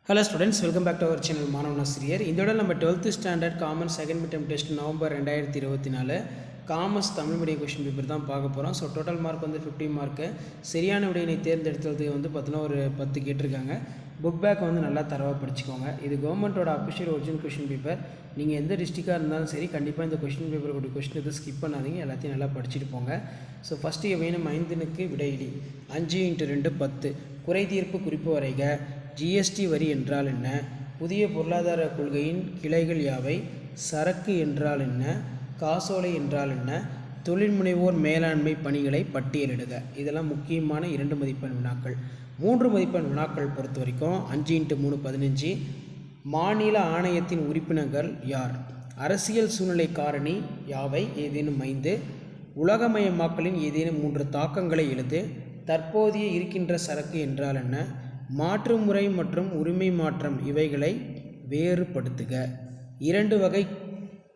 Hello students, welcome back to our channel மாணவன் ஆசிரியர். இந்த விட நம்ம 12th standard common second mid term test November 2024 commerce Tamil medium question paper தான் பார்க்க போகிறோம். ஸோ டோட்டல் மார்க் வந்து 50 மார்க்கு. சரியான விடையினை தேர்ந்தெடுத்ததுக்கு வந்து பார்த்தீங்கன்னா ஒரு 10 கேட்டிருக்காங்க. புக் பேக் வந்து நல்லா தரவாக படிச்சுக்கோங்க. இது கவர்மெண்ட்டோட அஃபிஷியல் ஒரிஜினல் கொஸ்டின் பேப்பர். நீங்கள் எந்த டிஸ்ட்ரிக்டாக இருந்தாலும் சரி கண்டிப்பாக இந்த கொஸ்டின் பேப்பர் கூடிய கொஸ்டின் எதுவும் ஸ்கிப் பண்ணாதீங்க, எல்லாத்தையும் நல்லா படிச்சுட்டு போங்க. ஸோ ஃபஸ்ட்டு வேணும் 5க்கு விடையிலி 5 × 2 10 குறை தீர்ப்பு குறிப்பு வரைக. ஜிஎஸ்டி வரி என்றால் என்ன? புதிய பொருளாதார கொள்கையின் கிளைகள் யாவை? சரக்கு என்றால் என்ன? காசோலை என்றால் என்ன? தொழில் முனைவோர் மேலாண்மை பணிகளை பட்டியலிடுக. இதெல்லாம் முக்கியமான 2 மதிப்பெண் வினாக்கள். 3 மதிப்பெண் வினாக்கள் பொறுத்த வரைக்கும் 5 × 3 15. மாநில ஆணையத்தின் உறுப்பினர்கள் யார்? அரசியல் சூழ்நிலை காரணி யாவை? ஏதேனும் 5. உலகமயமாக்கலின் ஏதேனும் 3 தாக்கங்களை எழுது. தற்போதைய இருக்கின்ற சரக்கு என்றால் என்ன? மாற்று முறை மற்றும் உரிமை மாற்றம் இவைகளை வேறுபடுத்துக. 2 வகை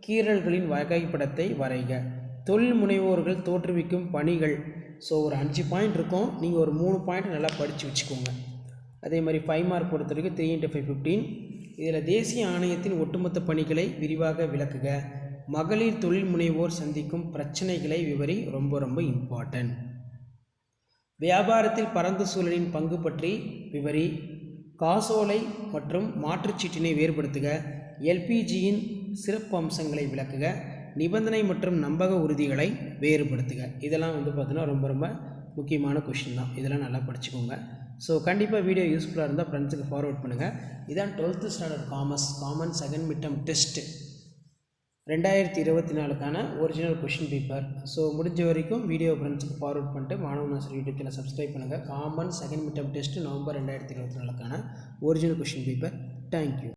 கீறல்களின் வகைப்படத்தை வரைக. தொழில் முனைவோர்கள் தோற்றுவிக்கும் பணிகள். ஸோ ஒரு 5 பாயிண்ட் இருக்கும், நீங்கள் ஒரு 3 பாயிண்ட் நல்லா படித்து வச்சுக்கோங்க. அதே மாதிரி 5 மார்க் பொறுத்த வரைக்கும் 3 × 5 15. இதில் தேசிய ஆணையத்தின் ஒட்டுமொத்த பணிகளை விரிவாக விளக்குக. மகளிர் தொழில் முனைவோர் சந்திக்கும் பிரச்சனைகளை விவரி. ரொம்ப இம்பார்ட்டன்ட். வியாபாரத்தில் பரந்த சூழலின் பங்கு பற்றி விவரி. காசோலை மற்றும் மாற்றுச்சீட்டினை வேறுபடுத்துக. எல்பிஜியின் சிறப்பு அம்சங்களை விளக்குக. நிபந்தனை மற்றும் நம்பக உறுதிகளை வேறுபடுத்துக. இதெல்லாம் வந்து பார்த்தீங்கன்னா ரொம்ப முக்கியமான கொஷின் தான். இதெல்லாம் நல்லா படிச்சுக்கோங்க. ஸோ கண்டிப்பாக வீடியோ யூஸ்ஃபுல்லாக இருந்தால் ஃப்ரெண்ட்ஸுக்கு ஃபார்வர்ட் பண்ணுங்கள். இதான் 12th standard common second mid term test 2024க்கான ஒரிஜினல் கொஷின் பேப்பர். ஸோ முடிஞ்ச வரைக்கும் வீடியோ ஃப்ரெண்ட்ஸுக்கு ஃபார்வர்ட் பண்ணிட்டு மாணவன் ஆசிரியர் யூடியூப் சேனல் சப்ஸ்கிரைப் பண்ணுங்கள். Common second mid term test November 2024க்கான ஒரிஜினல் கொஷின் பேப்பர். தேங்க்யூ.